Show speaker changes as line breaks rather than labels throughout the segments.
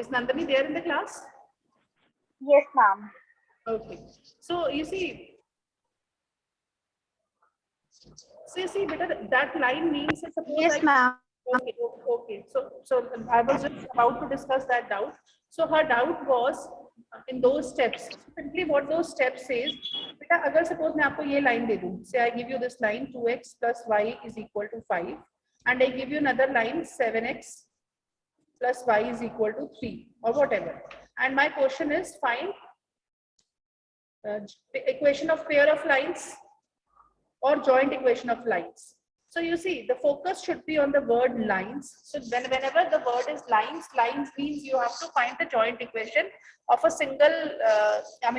Is Nandini there in the class?
Yes, ma'am.
Okay. So you see, beta, that line means suppose
Yes, ma'am.
okay, okay. So I was just about to discuss that doubt. So her doubt was in those steps. Simply what those steps says, beta, अगर suppose मैं आपको ये line दे दूँ, say I give you this line 2x plus y is equal to 5, and I give you another line 7x plus y is equal to 3 or whatever. And my question is find the equation of pair of lines or joint equation of lines. So you see, the focus should be on the word lines. So whenever the word is lines, lines means you have to find the joint equation of a single,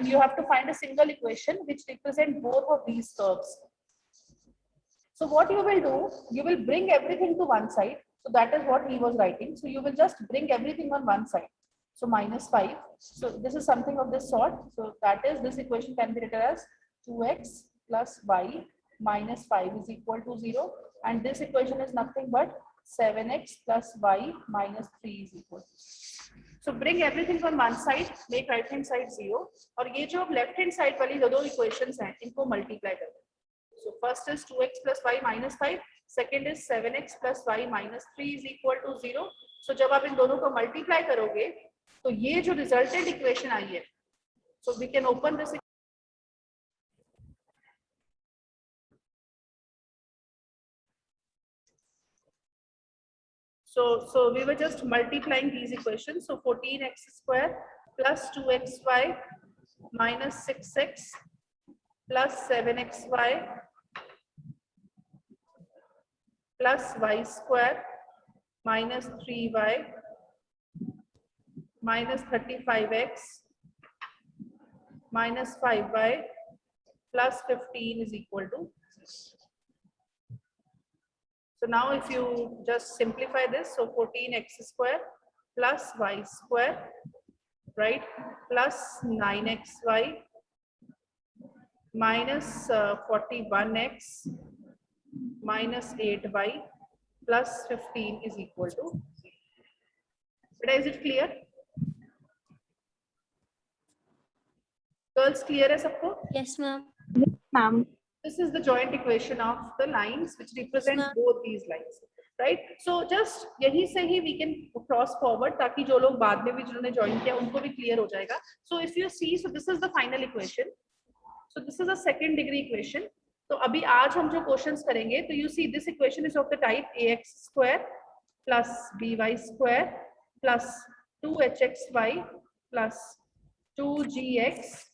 you have to find a single equation which represent both of these curves. So what you will do, you will bring everything to one side. So that is what he was writing. So you will just bring everything on one side. So minus 5. So this is something of this sort. So that is, this equation can be written as 2x plus y minus 5 is equal to 0. And this equation is nothing but 7x plus y minus 3 is equal to 0. So bring everything on one side, make right hand side 0. और ये जो left hand side वाली दो equations हैं, इनको multiply कर दो. So first is 2x plus y minus 5. Second is 7x plus y minus 3 is equal to 0. So जब आप इन दोनों को multiply करोगे, तो ये जो resultant equation आई है, so we can open this. So we were just multiplying these equations. So 14x square plus 2xy minus 6x plus 7xy plus y square minus 3y minus 35x minus 5y plus 15 is equal to 6. So now if you just simplify this, so 14x square plus y square, right, plus 9xy minus 41x minus 8y plus 15 is equal to 0. But is it clear? Girls, clear है सबको?
Yes, ma'am.
Ma'am.
This is the joint equation of the lines which represent both these lines, right? So just यहीं से ही we can cross forward ताकि जो लोग बाद में भी जिन्होंने join किया उनको भी clear हो जाएगा. So if you see, so this is the final equation. So this is a second degree equation. तो अभी आज हम जो questions करेंगे, तो you see this equation is of the type ax square plus by square plus 2hxy plus 2gx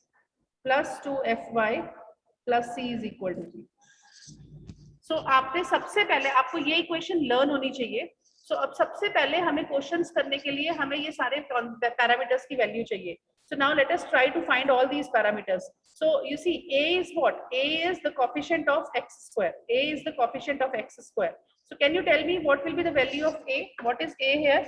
plus 2fy plus c is equal to 3. So आपने सबसे पहले आपको ये इक्वेशन लर्न होनी चाहिए. So अब सबसे पहले हमें क्वेश्चंस करने के लिए हमें ये सारे पैरामीटर्स की वैल्यू चाहिए. So now let us try to find all these parameters. So you see, a is what? A is the coefficient of x square. A is the coefficient of x square. So can you tell me what will be the value of a? What is a here?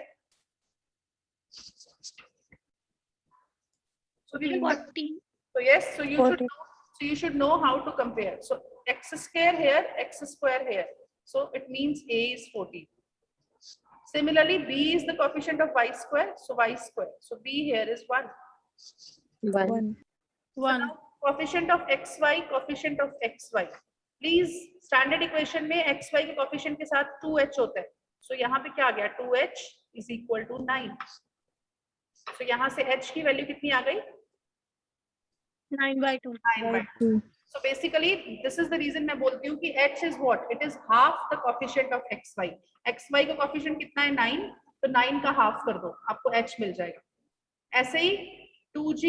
So we will
40.
So yes, so you should know how to compare. So x square here, x square here. So it means a is 40. Similarly, b is the coefficient of y square, so y square. So b here is 1.
1.
So now, coefficient of xy, coefficient of xy. Please, standard equation में xy के coefficient के साथ 2h होता है. So यहाँ पे क्या आ गया? 2h is equal to 9. So यहाँ से h की वैल्यू कितनी आ गई?
9/2.
9/2. So basically, this is the reason मैं बोलती हूँ कि h is what? It is half the coefficient of xy. xy का coefficient कितना है? 9. तो 9 का half कर दो, आपको h मिल जाएगा. ऐसे ही 2g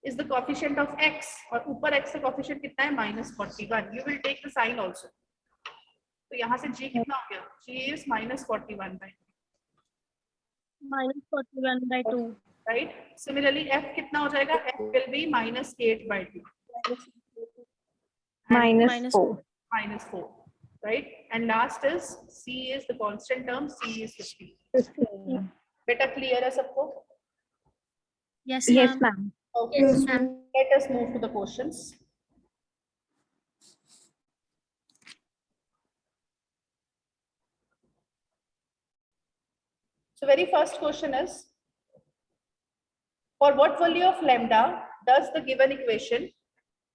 is the coefficient of x और ऊपर x का coefficient कितना है? -41. You will take the sign also. तो यहाँ से g कितना हो गया? g is -41/2.
-41/2.
Right? Similarly, f कितना हो जाएगा? f will be -8/2.
-4.
-4. Right? And last is c is the constant term. C is 50.
15.
Beta clear है सबको?
Yes,
Yes,
ma'am.
ma'am.
Okay.
Yes, ma'am.
Let us move to the questions. So very first question is, For what value of lambda does the given equation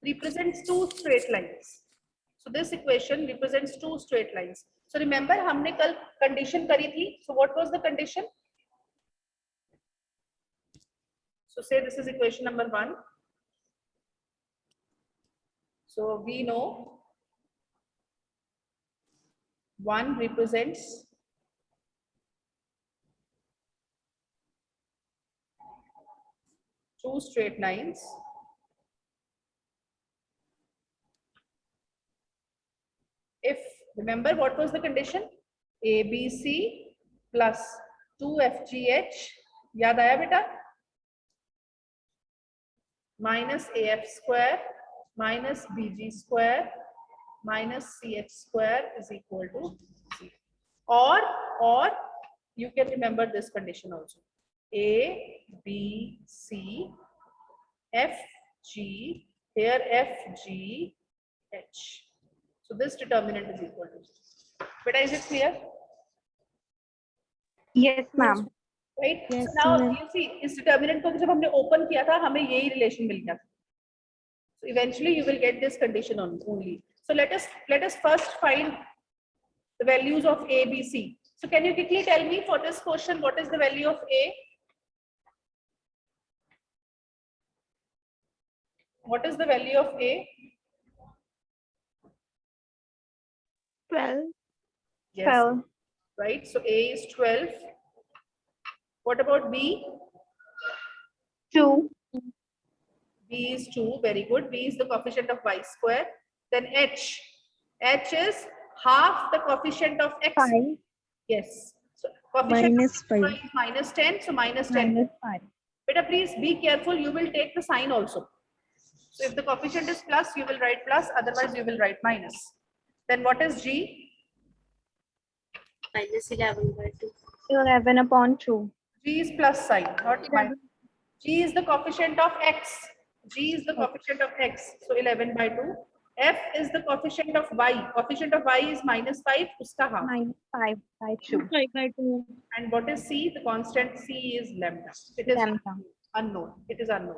represents two straight lines? So this equation represents two straight lines. So remember हमने कल condition करी थी. So what was the condition? So say this is equation number 1. So we know 1 represents two straight lines. If, remember what was the condition? ABC plus 2FGH, याद आया बेटा? Minus AF square minus BG square minus CH square is equal to 0. Or you can remember this condition also. A, B, C, F, G, here F, G, H. So this determinant is equal to 0. Beta, is it clear?
Yes, ma'am.
Right?
Yes,
so now
ma'am.
you see, इस determinant को जब हमने open किया था, हमें यही relation मिल गया था. So eventually you will get this condition only. So let us first find the values of A, B, C. So can you quickly tell me for this question what is the value of A? What is the value of A?
12.
Yes.
12.
Right. So A is 12. What about B?
2.
B is 2. Very good. B is the coefficient of y square. Then H. H is half the coefficient of x.
5.
Yes. So coefficient
Minus
of
5.
y is minus 10. So minus 10.
Minus 5.
Beta, please be careful. You will take the sign also. So if the coefficient is plus, you will write plus. Otherwise, you will write minus. Then what is G?
Minus 11 by 2.
11 upon 2.
G is plus sign, not minus. G is the coefficient of x. G is the coefficient of x. So 11 by 2. F is the coefficient of y. Coefficient of y is minus 5. Uska half.
Minus 5 by 2.
5 by 2.
And what is C? The constant C is lambda. It is
Lambda.
unknown. It is unknown.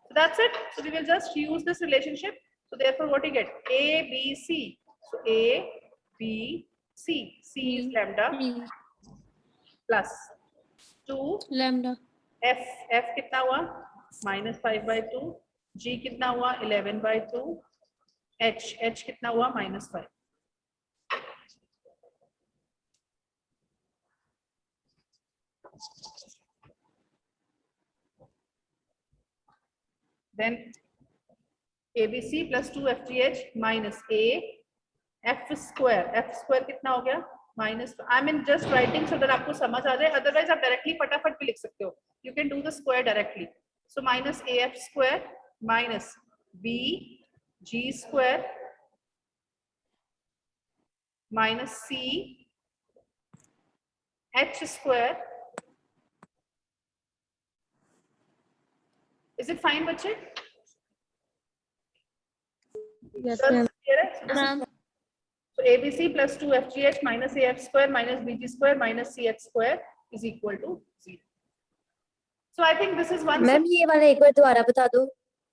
So that's it. So we will just use this relationship. So therefore, what you get? A, B, C. So A, B, C. C is lambda
3
plus 2
lambda.
F. F कितना हुआ? Minus 5 by 2. G कितना हुआ? 11 by 2. H. H कितना हुआ? Minus 5. Then ABC plus 2FGH minus A F square. F square कितना हो गया? Minus. I mean just writing so that आपको समझ आ जाए. Otherwise आप directly फटाफट भी लिख सकते हो. You can do the square directly. So minus AF square minus B G square minus C H square. Is it fine, बच्चे?
Yes,
Clear
ma'am.
है? So this is
Ma'am.
So ABC plus 2FGH minus AF square minus BG square minus CH square is equal to 0. So I think this is one.
Ma'am ये वाला एक बार दोबारा बता दो.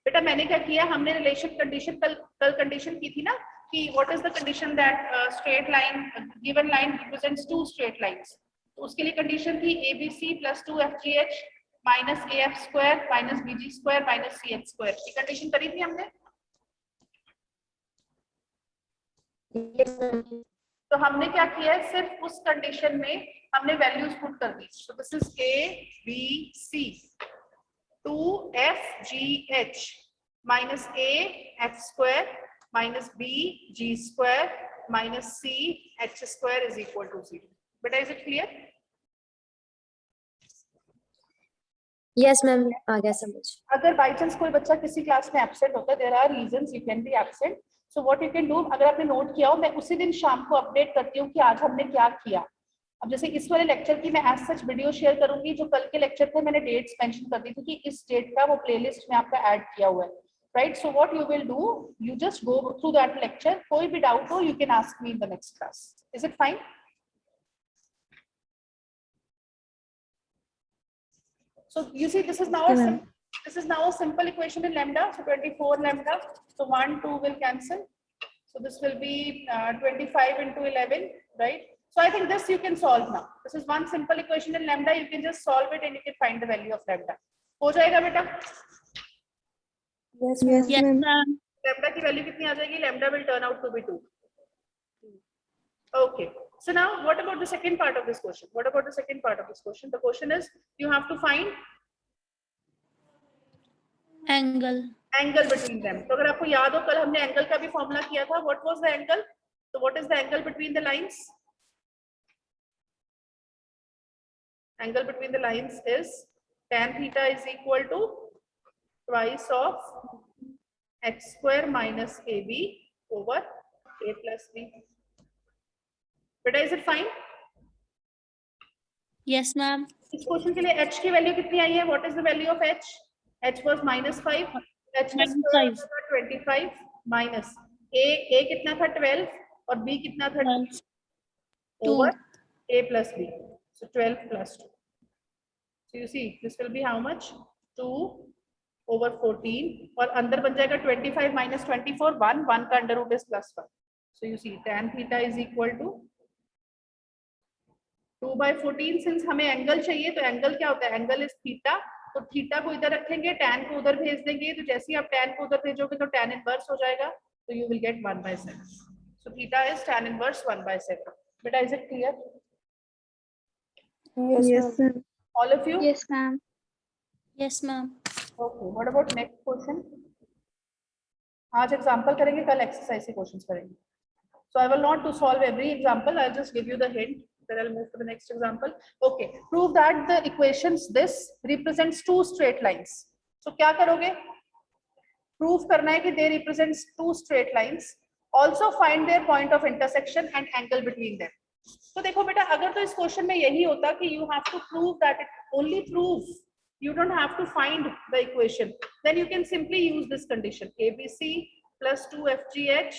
बेटा मैंने क्या किया, हमने रिलेशन कंडीशन कल कंडीशन की थी ना कि what is the condition that straight line given line represents to straight lines. तो उसके लिए कंडीशन थी ABC plus 2FGH minus AF square minus BG square minus CH square. ये कंडीशन करी थी हमने. तो हमने क्या किया है, सिर्फ उस कंडीशन में हमने वैल्यूज पुट कर दी. So this is ABC 2FGH minus AF square minus BG square minus CH square is equal to 0. But is it clear?
Yes ma'am आ गया समझ.
अगर बाई चांस कोई बच्चा किसी क्लास में एब्सेंट होता है, there are reasons you can be absent. So what you can do, अगर आपने नोट किया हो, मैं उसी दिन शाम को अपडेट करती हूँ कि आज हमने क्या किया. अब जैसे इस वाले लेक्चर की मैं एज सच वीडियो शेयर करूंगी. जो कल के लेक्चर थे मैंने डेट्स मेंशन कर दी थी कि इस डेट का वो प्लेलिस्ट में आपका ऐड किया हुआ है. Right. So what you will do, you just go through that lecture. कोई भी डाउट हो you can ask me in the next class. Is it fine? So you see, this is now a This is now a simple equation in lambda. So 24 lambda. So 1, 2 will cancel. So this will be 25 into 11, right? So I think this you can solve now. This is one simple equation in lambda. You can just solve it and you can find the value of lambda. हो जाएगा बेटा?
Yes,
Yes,
Yes,
ma'am.
ma'am.
Lambda की value कितनी आ जाएगी? Lambda will turn out to be 2. Okay. So now what about the second part of this question? What about the second part of this question? The question is you have to find
Angle.
angle between them. तो अगर आपको याद हो कल हमने angle का भी formula किया था. What was the angle? So what is the angle between the lines? Angle between the lines is tan theta is equal to twice of x square minus ab over a plus b. Beta, is it fine?
Yes, ma'am.
इस question के लिए h की value कितनी आई है? What is the value of h? h was -5. h का square होगा 25 minus a कितना था 12 और b कितना था
12.
over a plus b. So 12 plus 2. So you see this will be how much? 2 over 14 और अंदर बन जाएगा 25 minus 24 1 का under root is plus 1. So you see tan theta is equal to 2 by 14. Since हमें angle चाहिए तो angle क्या होता है? Angle is theta. तो थीटा को इधर रखेंगे, tan को उधर भेज देंगे. तो जैसे ही आप tan को उधर भेजोगे तो tan इनवर्स हो जाएगा. तो you will get 1 by 7. So theta is tan inverse 1 by 7. Beta, is it clear?
Yes, ma'am.
All of you?
Yes, ma'am.
Yes, ma'am.
Okay. What about next question? आज example करेंगे, कल exercise के questions करेंगे. So I will not to solve every example. I'll just give you the hint. Then I'll move to the next example. Okay. Prove that the equations this represents two straight lines. So क्या करोगे? Prove करना है कि they represents two straight lines. Also find their point of intersection and angle between them. तो देखो बेटा, अगर तो इस क्वेश्चन में यही होता कि you have to prove that it only prove. You don't have to find the equation. Then you can simply use this condition. ABC plus 2FGH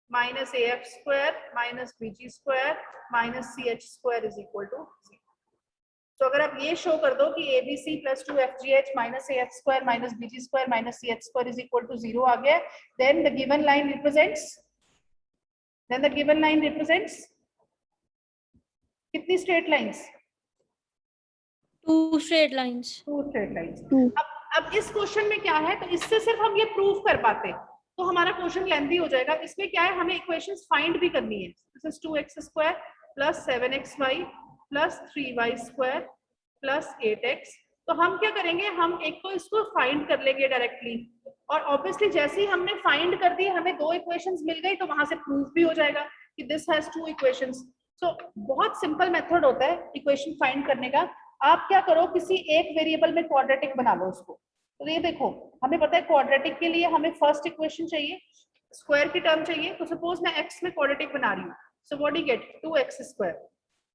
minus AF square minus BG square minus CH square is equal to 0. तो अगर आप ये show कर दो कि ABC plus 2FGH minus AF square minus BG square minus CH square is equal to 0 आ गया, then the given line represents कितनी straight lines?
2 straight lines.
Two straight lines.
Two.
अब इस क्वेश्चन में क्या है? तो इससे सिर्फ हम ये प्रूव कर पाते तो हमारा क्वेश्चन लेंथी हो जाएगा. इसमें क्या है? हमें इक्वेशंस फाइंड भी करनी है. This is 2x square plus 7xy plus 3y square plus 8x. तो हम क्या करेंगे? हम एक तो इसको फाइंड कर लेंगे डायरेक्टली और ऑब्वियसली जैसे ही हमने फाइंड कर दी हमें दो इक्वेशंस मिल गई तो वहां से प्रूफ भी हो जाएगा कि दिस हैज टू इक्वेशंस. सो बहुत सिंपल मेथड होता है इक्वेशन फाइंड करने का. आप क्या करो, किसी एक वेरिएबल में क्वाड्रेटिक बना लो उसको. तो ये देखो, हमें पता है क्वाड्रेटिक के लिए हमें फर्स्ट इक्वेशन चाहिए, स्क्वायर की टर्म चाहिए. तो सपोज मैं x में क्वाड्रेटिक बना रही हूँ. So what do you get? 2x square.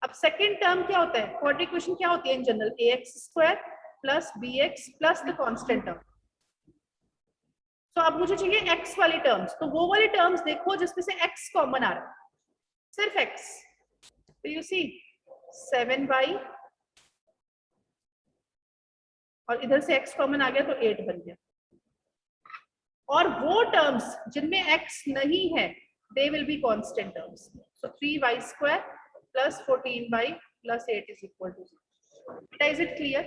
अब सेकंड टर्म क्या होता है? क्वाड्रेटिक इक्वेशन क्या होती है in general? ax square plus bx plus the constant term. तो अब मुझे चाहिए x वाली टर्म्स. तो वो वाली टर्म्स देखो जिसमें से x कॉमन आ रहा है, सिर्फ x. तो यू सी 7y और इधर से x कॉमन आ गया तो 8 बन गया. और वो टर्म्स जिनमें x नहीं है they will be constant terms. So 3y square plus 14y plus 8 is equal to 0. Is it clear?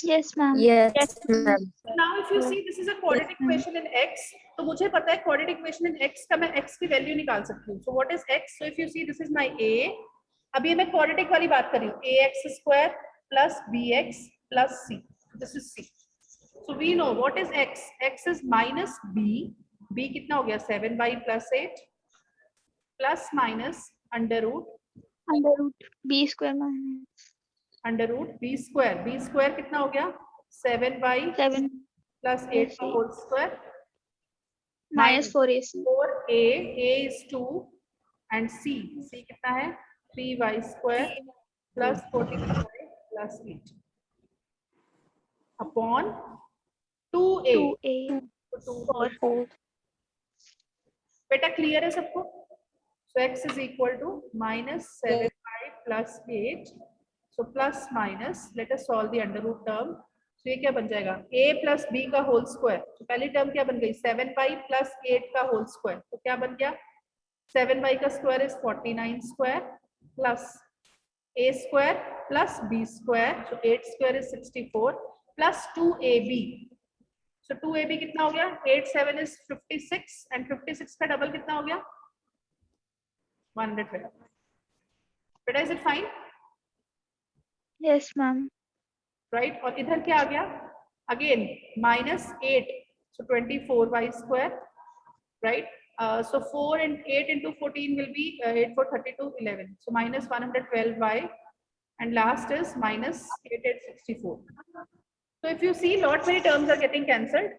Yes, ma'am.
Yes, ma'am.
Now if you see this is a quadratic equation in x, तो मुझे पता है quadratic equation in x का मैं x की value निकाल सकती हूँ. So what is x? So if you see this is my a. अभी मैं quadratic वाली बात कर रही हूँ. ax square plus bx plus c. This is c. So we know what is x. x is minus b. b कितना हो गया? 7y plus 8 plus minus under root
b square minus
under root b square. b square कितना हो गया? 7y
7
plus 8 का whole square
minus 4ac.
4a. a is 2 and c कितना है? 3y square plus 14y plus 8 upon 2a.
2a
और 4. बेटा clear है सबको? So x is equal to minus 7y plus 8. So plus minus, let us solve the under root term. तो ये क्या बन जाएगा a प्लस बी का होल स्क्वायर। तो पहली टर्म क्या बन गई 7y प्लस 8 का होल स्क्वायर। तो क्या बन गया 7y का square is 49 square plus a square plus b square. So 8 square is 64 plus 2ab। So 2ab कितना हो गया 8 7 इज 56 एंड 56 का डबल कितना हो गया 112। बेटा is it fine
Yes, ma'am.
Right. और इधर क्या आ गया again -8 so 24y square right. So 4 and 8 into 14 will be 8 for 32 11. So minus 112y and last is minus 8 at 64. So if you see lot many terms are getting cancelled.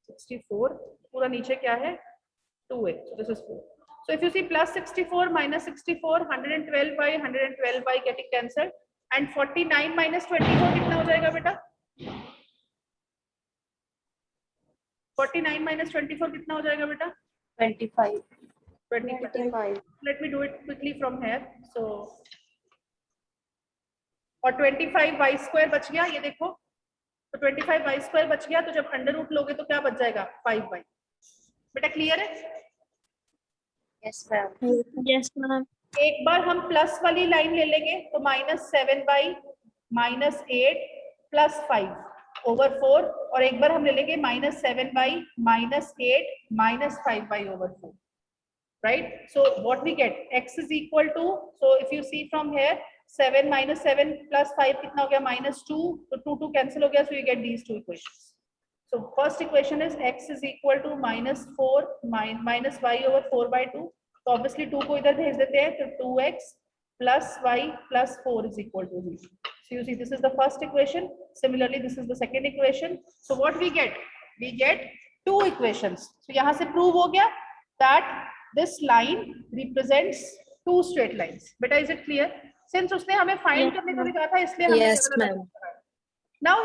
64 पूरा नीचे क्या है 2a. So this is 4. So if you see plus 64 minus 64 112 by getting cancelled and 49 minus 24 कितना हो जाएगा बेटा 49 minus 24 कितना हो जाएगा बेटा
25.
25. Let me do it quickly from here. So और 25 y स्क्वायर बच गया ये देखो। तो 25 y स्क्वायर बच गया तो जब अंडर रूट लोगे तो क्या बच जाएगा 5y। बेटा क्लियर है।
Yes, ma'am.
Yes, ma'am.
एक बार हम प्लस वाली लाइन ले लेंगे तो -7y -8 प्लस 5 ओवर 4 और एक बार हम ले लेंगे -7y -8 -5y over 4 right। So what we get x is equal to, so if you see from here 7 - 7 plus 5 कितना हो गया -2 तो 2 cancel हो गया so you get these two equations। So first equation is x is equal to -4 minus y over 4/2। तो obviously 2 को इधर भेज देते हैं तो 2x plus y plus 4 is equal to 0। So you see this is the first equation. Similarly this is the second equation। So what we get? We get two equations। So यहाँ से prove हो गया that this line represents two straight lines। बेटा is it clear? Since उसने हमें find
Yes,
करने को भी कहा था इसलिए हमने
Yes,
ये वाला
ma'am.
कराया। Now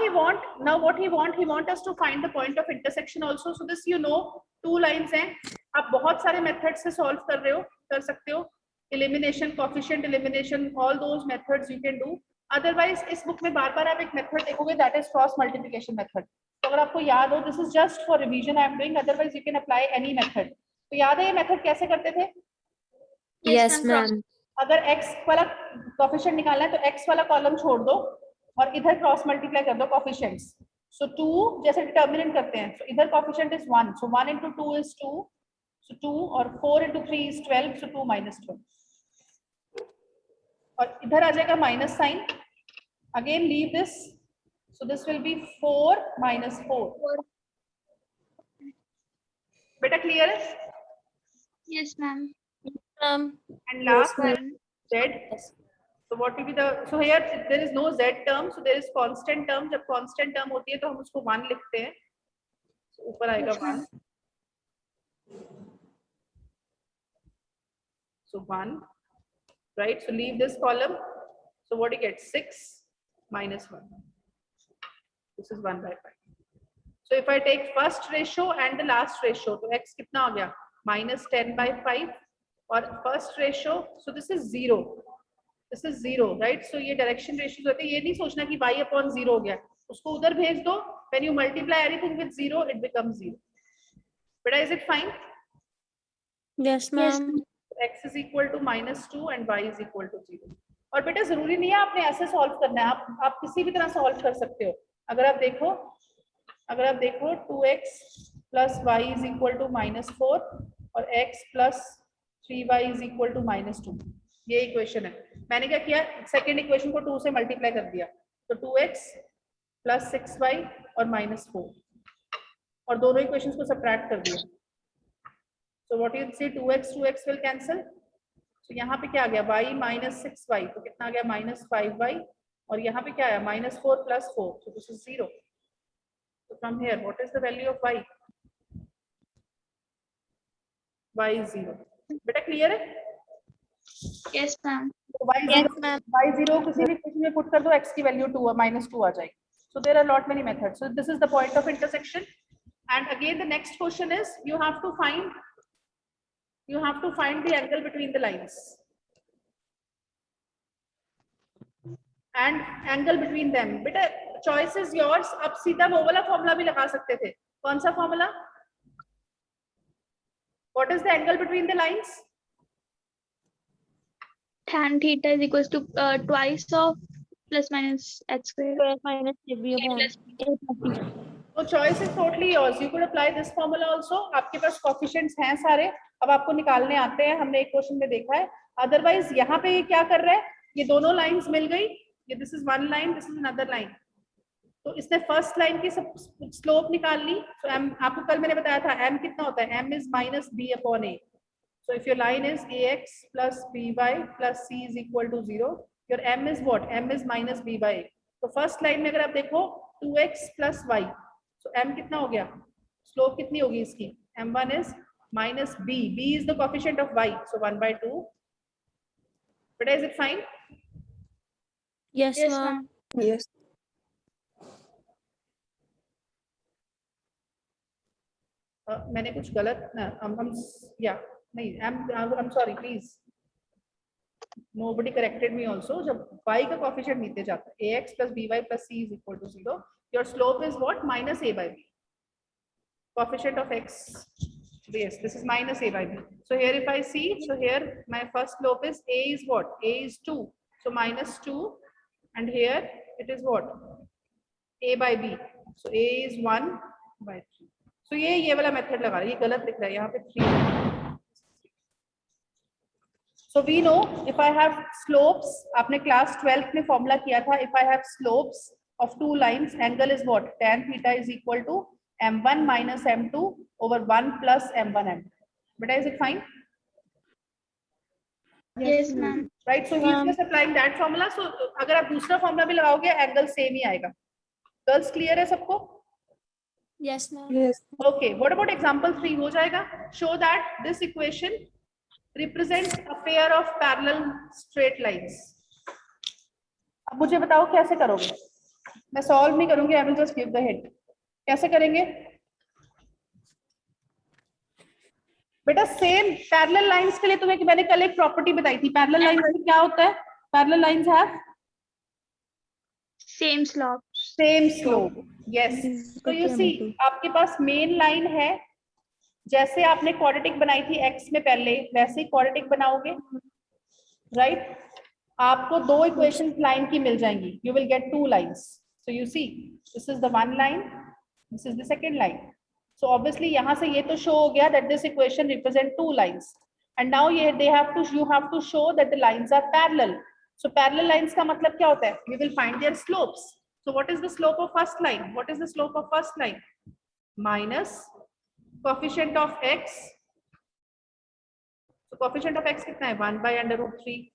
what he want us to find the point of intersection also। So this you know two lines हैं। आप बहुत सारे methods से solve कर सकते हो। Elimination, coefficient elimination, all those methods you can do। Otherwise इस book में बार-बार आप एक method देखोगे that is cross multiplication method। तो अगर आपको याद हो this is just for revision I am doing, otherwise you can apply any method। तो याद है ये method कैसे करते थे?
Yes, ma'am.
अगर x वाला कोफिशिएंट निकालना है तो x वाला कॉलम छोड़ दो और इधर क्रॉस मल्टीप्लाई कर दो कोफिशिएंट्स। सो 2 जैसे डिटरमिनेंट करते हैं तो इधर coefficient is 1 so 1 into 2 is 2 सो 2 और 4 into 3 is 12 सो 2 minus 12 और इधर आ जाएगा minus sign. Again leave this so this will be 4 minus 4। बेटा क्लियर है?
Yes, ma'am.
And last
ma'am.
z। So what will be the, so here there is no z term, so there is constant term। जब constant term होती है तो हम उसको 1 लिखते हैं। so, ऊपर आएगा 1 so 1 right। so leave this column। so what do you get 6 minus 1 this is 1/5। so if I take first ratio and the last ratio तो x कितना आ गया -10/5 और first ratio so this is 0 this is 0 right। so ये direction ratios होते हैं। ये नहीं सोचना कि y/0 हो गया उसको उधर भेज दो। when you multiply anything with 0 it becomes 0। बेटा is it fine?
Yes, ma'am.
x is equal to -2 and y is equal to 0। और बेटा जरूरी नहीं है आपने ऐसे सॉल्व करना है। आप किसी भी तरह सॉल्व कर सकते हो। अगर आप देखो 2x plus y is equal to -4 और x plus 3y is equal to -2 ये इक्वेशन है। मैंने क्या किया सेकेंड इक्वेशन को 2 से मल्टीप्लाई कर दिया तो 2x plus 6y और -4 और दोनों इक्वेशंस को सब्ट्रैक्ट कर दिया। so what you see 2x will cancel। so यहाँ पे क्या आ गया y minus 6y तो कितना आ गया -5y और यहाँ पे क्या आया -4 plus 4 so this is 0। so from here what is the value of y? y is 0। बेटा क्लियर है?
Yes, ma'am.
y0 किसी भी इक्वेशन में पुट कर दो x की वैल्यू 2 और -2 आ जाएगी। so there are lot many methods। so this is the point of intersection and again the next question is you have to find the angle between the lines। and angle between them. बेटा choice is yours. अब सीधा वो वाला formula भी लगा सकते थे. कौन सा formula? What is the angle between the lines?
Tan theta is equals to twice of plus minus h square.
Square minus AB
A
upon
plus
A plus B.
So choice is totally yours. You could apply this formula also. आपके पास coefficients हैं सारे. अब आपको निकालने आते हैं. हमने एक क्वेश्चन में देखा है. Otherwise यहाँ पे ये क्या कर रहा है? ये दोनों लाइंस मिल गई. ये this is one line, this is another line. तो इसने फर्स्ट लाइन की स्लोप निकाल ली. तो m आपको कल मैंने बताया था m कितना होता है? m is minus b upon a. So if your line is ax plus by plus c is equal to 0, your m is what? m is minus b by a. तो first line में अगर आप देखो 2x plus y, so m कितना हो गया? Slope कितनी होगी इसकी? m1 is minus b. b is the coefficient of y, so 1 by 2. But is it fine?
Yes,
Yes,
ma'am.
ma'am.
Yes.
मैंने कुछ गलत ना हम या नहीं I'm sorry please. Nobody corrected me also. जब y का coefficient नीचे जाता है ax plus by plus c is equal to 0. Your slope is what? Minus a by b. Coefficient of x. Yes, this is minus a by b. So here if I see, so here my first slope is a is what? A is 2. So minus 2, and here it is what? A by b. So a is 1 by 3. So ये वाला method लगा रहा है. ये गलत लिख रहा है यहाँ पे 3. So we know if I have slopes, आपने class 12th में formula किया था. If I have slopes of two lines, angle is what? Tan theta is equal to m1 minus m2 over 1 plus m1 m2. But is it fine?
Yes, ma'am.
Right. So he is just applying that formula. So अगर आप दूसरा formula भी लगाओगे, angle same ही आएगा. Girls clear है सबको?
Yes, ma'am.
Yes.
Okay. What about example 3? हो जाएगा? Show that this equation represents a pair of parallel straight lines. अब मुझे बताओ कैसे करोगे? मैं solve नहीं करूंगी. I will just give the hint. कैसे करेंगे? बेटा सेम पैरेलल लाइंस के लिए तुम्हें मैंने कल एक प्रॉपर्टी बताई थी. पैरेलल लाइंस में क्या होता है? Parallel lines have
Same slope.
Same slope. Yes. तो यू सी आपके पास मेन लाइन है. जैसे आपने क्वाड्रेटिक बनाई थी x में पहले, वैसे ही क्वाड्रेटिक बनाओगे. राइट. आपको दो इक्वेशंस लाइन की मिल जाएंगी. You will get two lines. So you see this is the one line, this is the second line. So obviously यहाँ से ये तो show हो गया that this equation represent two lines, and now ये you have to show that the lines are parallel. So parallel lines का मतलब क्या होता है? We will find their slopes. So what is the slope of first line? What is the slope of first line? Minus coefficient of x. So coefficient of x कितना है? 1 by under root 3.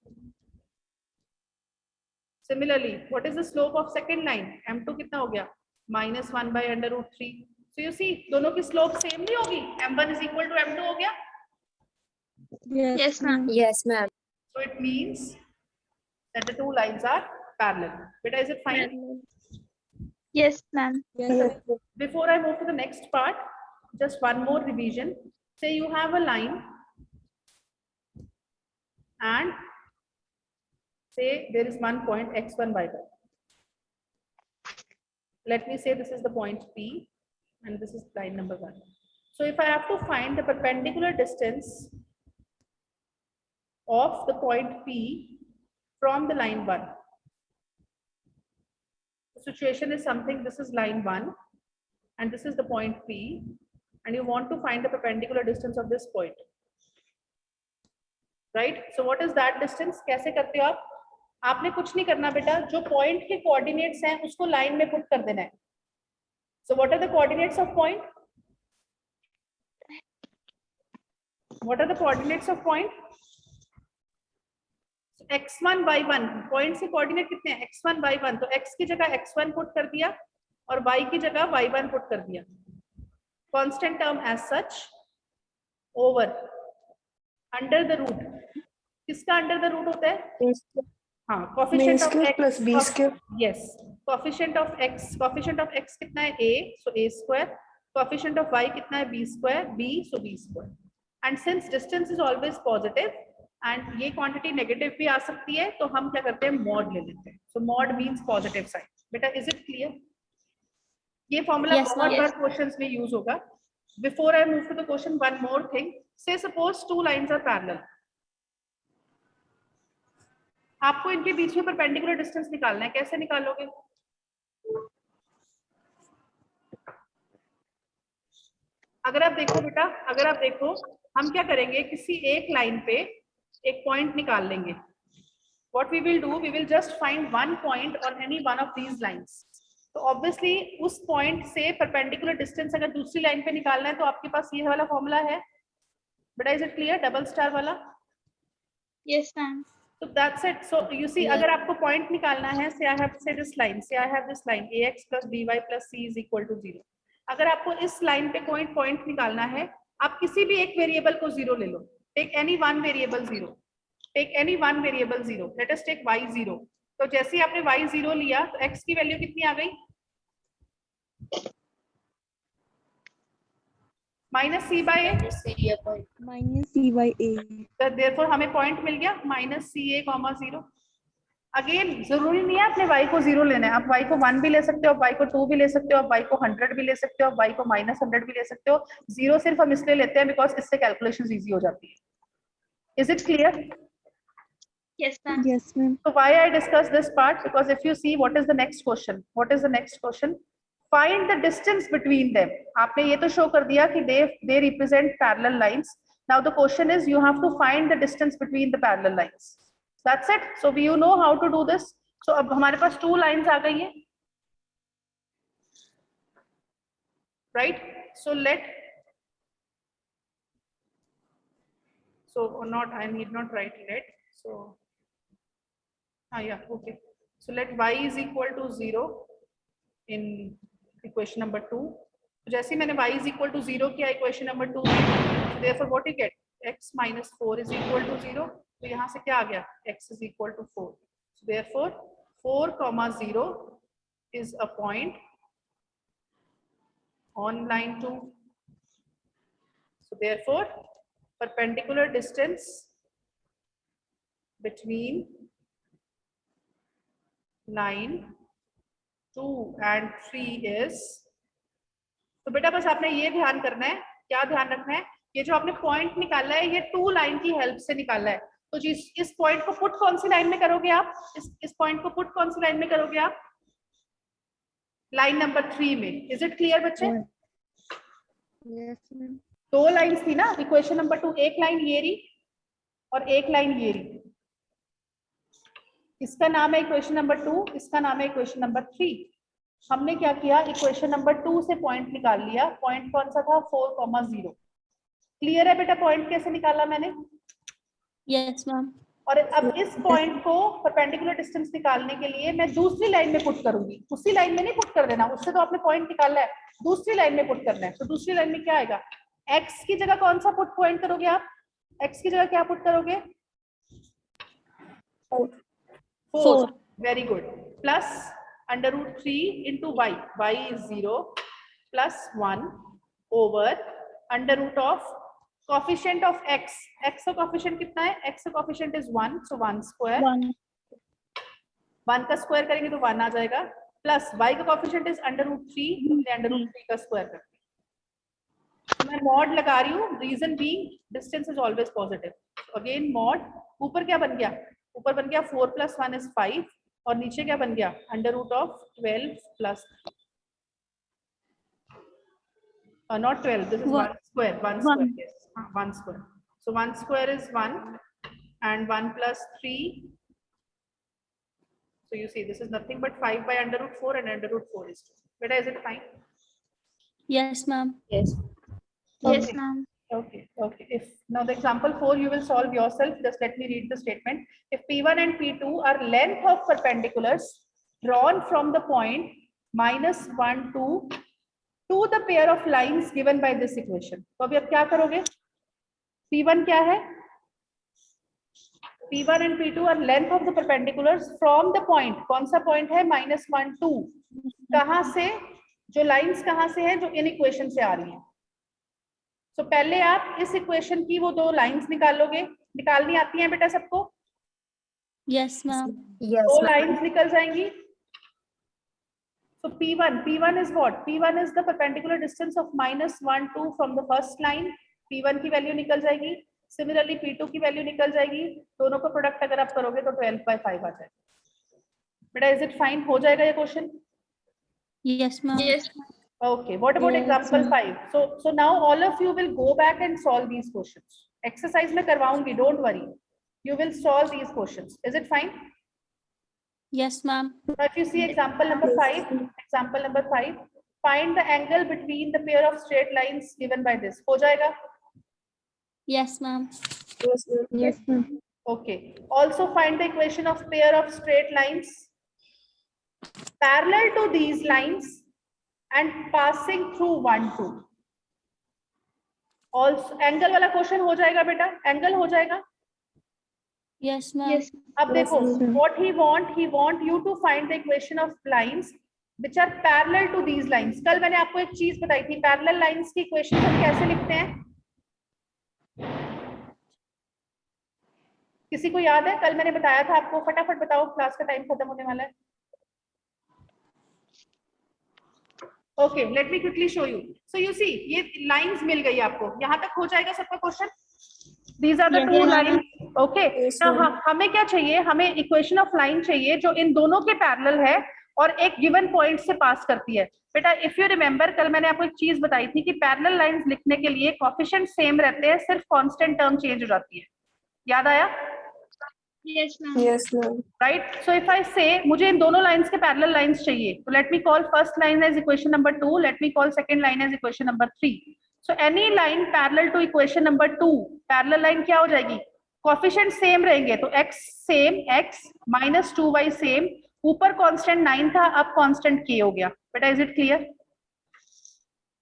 Similarly, what is the slope of second line? m2 कितना हो गया? Minus 1 by under root 3. So you see, दोनों की slope same नहीं होगी. m1 is equal to m2 हो गया.
Yes, ma'am.
Yes, ma'am.
So it means that the two lines are parallel. Beta, is it fine?
Yes, ma'am.
Yes.
Before I move to the next part, just one more revision. Say you have a line and say there is one point x1 y1. Let me say this is the point P and this is line number 1. So if I have to find the perpendicular distance of the point P from the line 1. The situation is something, this is line 1 and this is the point P, and you want to find the perpendicular distance of this point. Right? So what is that distance? कैसे करते हो आप? आपने कुछ नहीं करना बेटा, जो point के coordinates हैं उसको line में put कर देना है. So what are the coordinates of point? What are the coordinates of point? So x1 y1, point से coordinate कितने हैं? x1 y1. तो x की जगह x1 put कर दिया और y की जगह y1 put कर दिया. Constant term as such over under the root. किसका under the root होता है? हाँ, coefficient of x
plus b square.
Yes, coefficient of x कितना है? a, so a square. Coefficient of y कितना है? b square, b, so b square. And since distance is always positive, and ये quantity negative भी आ सकती है, तो हम क्या करते हैं, मॉड ले लेते हैं. So mod means positive sign. बेटा इज इट क्लियर? ये फॉर्मूला
Yes,
बहुत
ma'am.
बार क्वेश्चंस में यूज होगा. Before I move to the question, one more thing. Say suppose two lines are parallel. आपको इनके बीच में परपेंडिकुलर डिस्टेंस निकालना है. कैसे निकालोगे? अगर आप देखो बेटा, अगर आप देखो, हम क्या करेंगे, किसी एक लाइन पे एक पॉइंट निकाल लेंगे. What we will do, we will just find one point on any one of these lines. तो ऑब्वियसली उस पॉइंट से परपेंडिकुलर डिस्टेंस अगर दूसरी लाइन पे निकालना है तो आपके पास ये वाला फॉर्मूला है. बेटा is it clear? Double star वाला.
Yes, ma'am.
So that's it. So you see, अगर आपको पॉइंट निकालना है, say I have say this line, say I have this line ax plus by plus c is equal to 0. अगर आपको इस line पे कोई पॉइंट निकालना है, आप किसी भी एक वेरिएबल को 0 ले लो. Take any one variable 0. Take any one variable 0. Let us take y 0. तो जैसे ही आपने y 0 लिया तो x की वैल्यू कितनी आ गई? Minus c by a.
Minus c by a.
तो देयरफॉर हमें पॉइंट मिल गया माइनस ca, 0. अगेन जरूरी नहीं है आपने y को 0 लेना है. आप y को 1 भी ले सकते हो, आप y को 2 भी ले सकते हो, आप y को 100 भी ले सकते हो, आप y को -100 भी ले सकते हो. 0 सिर्फ हम इसलिए लेते हैं बिकॉज इससे कैलकुलेशंस इजी हो जाती है. Is it clear?
Yes, ma'am.
Yes, ma'am.
So why I discuss this part, because if you see what is the next question, what is the next question? Find the distance between them. आपने ये तो show कर दिया कि they represent parallel lines. Now the question is you have to find the distance between the parallel lines. That's it. So you know how to do this. So अब हमारे पास 2 lines आ गई है, right? So not, I need not write let. So yeah, okay. So let y is equal to 0 in equation number 2. तो जैसे ही मैंने y is equal to 0 किया equation number 2, so therefore what you get, x minus 4 is equal to 0. तो यहाँ से क्या आ गया, x is equal to 4. So therefore 4, 0 is a point on line 2. So therefore perpendicular distance between line 2 and 3 is. तो बेटा बस आपने ये ध्यान करना है, क्या ध्यान रखना है, ये जो आपने पॉइंट निकाला है ये 2 लाइन की हेल्प से निकाला है. तो इस पॉइंट को पुट कौन सी लाइन में करोगे आप? इस पॉइंट को पुट कौन सी लाइन में करोगे आप? लाइन नंबर 3 में. इज इट क्लियर बच्चे?
Yes, ma'am.
2 लाइंस थी ना इक्वेशन नंबर 2. एक लाइन ये रही और एक लाइन ये रही. इसका नाम है इक्वेशन नंबर 2, इसका नाम है इक्वेशन नंबर 3. हमने क्या किया, इक्वेशन नंबर 2 से पॉइंट निकाल लिया. पॉइंट कौन सा था? 4, 0. क्लियर है बेटा पॉइंट कैसे निकाला मैंने?
Yes, ma'am.
और अब इस पॉइंट को परपेंडिकुलर डिस्टेंस निकालने के लिए मैं दूसरी लाइन में पुट करूंगी. उसी लाइन में नहीं पुट कर देना, उससे तो आपने पॉइंट निकाला है, दूसरी लाइन में पुट करना है. तो दूसरी लाइन में क्या आएगा, x की जगह कौन सा पुट पॉइंट करोगे आप? x की जगह क्या पुट करोगे? 4. Very good. Plus √3 into y. y is 0 plus 1 over under root of coefficient of x. x का coefficient कितना है? x का coefficient is 1, so 1 square. 1 का स्क्वायर करेंगे तो 1 आ जाएगा. प्लस y का coefficient is √3, तो √3 का स्क्वायर करते हैं. मैं मॉड लगा रही हूँ, reason being distance is always positive. Again mod. ऊपर क्या बन गया? ऊपर बन गया 4 + 1 is 5 और नीचे क्या बन गया? √12 + not 12, this is 1 square. 1 square, yes. 1 square. So 1 square is 1 and 1 + 3. So you see this is nothing but 5 by √4 and √4 is 2. Beta, is it fine?
Yes, ma'am.
Yes.
Yes,
Okay.
ma'am.
Okay. If now the example 4 you will solve yourself. Just let me read the statement. If P1 and P2 are length of perpendiculars drawn from the point -1, 2 to the pair of lines given by this equation. तो अभी आप क्या करोगे? P1 क्या है? P1 and P2 are length of the perpendiculars from the point. कौन सा point है? -1, 2. कहाँ से? जो लाइंस कहाँ से है? जो इन इक्वेशन से आ रही है. तो पहले आप इस इक्वेशन की वो 2 लाइंस निकालोगे. निकालनी आती है बेटा सबको?
Yes, ma'am.
Yes,
दो
ma'am.
लाइंस निकल जाएंगी. So P1 is what? P1 is the perpendicular distance of -1, 2 from the first line. P1 की वैल्यू निकल जाएगी. Similarly P2 की वैल्यू निकल जाएगी. दोनों को प्रोडक्ट अगर आप करोगे तो 12/5 आ जाएगा. बेटा इज इट फाइन? हो जाएगा ये question?
Yes, ma'am.
Yes.
Okay, what about
Yes,
example
ma'am.
5? So now all of you will go back and solve these questions. Exercise में करवाऊंगी, don't worry. You will solve these questions. Is it fine?
Yes, ma'am.
Now if you see example number 5, find the angle between the pair of straight lines given by this. हो जाएगा?
Yes, ma'am. Yes, ma'am.
Okay. Also find the equation of pair of straight lines parallel to these lines and passing through 1, 2. Also angle वाला question हो जाएगा बेटा? Angle हो जाएगा?
Yes, ma'am.
Yes.
अब देखो, what he want you to find the equation of lines which are parallel to these lines. कल मैंने आपको एक चीज बताई थी, parallel lines की इक्वेशन हम कैसे लिखते हैं? किसी को याद है? कल मैंने बताया था आपको, फटाफट बताओ, क्लास का टाइम खत्म होने वाला है. Okay, let me quickly show you. So you see, ये lines मिल गई आपको. यहाँ तक हो जाएगा सबका question? These are the
Yes,
two
ma'am.
lines. Okay.
Yes,
Now
ma'am.
हमें क्या चाहिए? हमें इक्वेशन ऑफ लाइन चाहिए जो इन दोनों के पैरेलल है और एक गिवन पॉइंट से पास करती है. बेटा इफ यू रिमेंबर, कल मैंने आपको एक चीज बताई थी कि पैरेलल लाइंस लिखने के लिए कोएफिशिएंट सेम रहते हैं, सिर्फ कांस्टेंट टर्म चेंज हो जाती है. याद आया?
Yes, ma'am.
Yes, ma'am.
Right. So if I से मुझे इन दोनों लाइंस के पैरेलल लाइंस चाहिए, तो let me call first line as equation number 2, let me call second line as equation number 3. So any line parallel to equation number 2, parallel line क्या हो जाएगी? Coefficient same रहेंगे, तो x same, x -2y same, ऊपर constant 9 था, अब constant k हो गया. बेटा is it clear?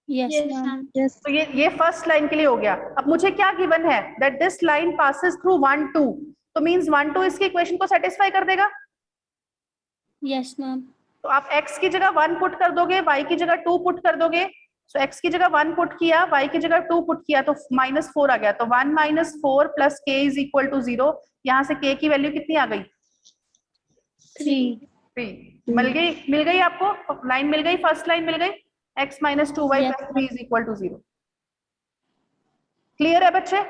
Yes,
Yes,
ma'am.
ma'am.
Yes.
तो ये फर्स्ट लाइन के लिए हो गया. अब मुझे क्या गिवन है? That this line passes through 1, 2. तो मींस 1, 2 इसकी इक्वेशन को सेटिस्फाई कर देगा.
Yes, ma'am.
तो आप x की जगह 1 पुट कर दोगे, y की जगह 2 पुट कर दोगे. सो x की जगह 1 पुट किया, y की जगह 2 पुट किया, तो -4 आ गया. तो 1 - 4 + k = 0. यहाँ से k की वैल्यू कितनी आ गई?
3.
3. मिल गई आपको लाइन, मिल गई, फर्स्ट लाइन मिल गई. x - 2y
Yes.
+ 3 = 0. क्लियर है बच्चे?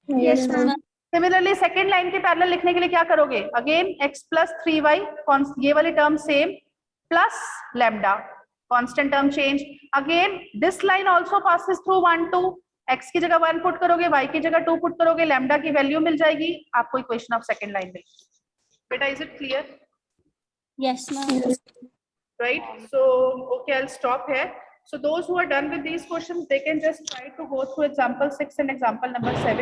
Yes, ma'am.
Similarly second line के पैरेलल लिखने के लिए क्या करोगे? अगेन x + 3y, ये वाली term same, plus lambda, constant term change. Again this line also passes through 1, 2. x की जगह 1 पुट करोगे, y की जगह 2 पुट करोगे, लैम्डा की वैल्यू मिल जाएगी, आपको इक्वेशन ऑफ सेकंड लाइन मिल. बेटा is it clear?
Yes, ma'am.
Right? So okay, I'll stop here. So those who are done with these questions, they can just try to go through example 6 and example number 7.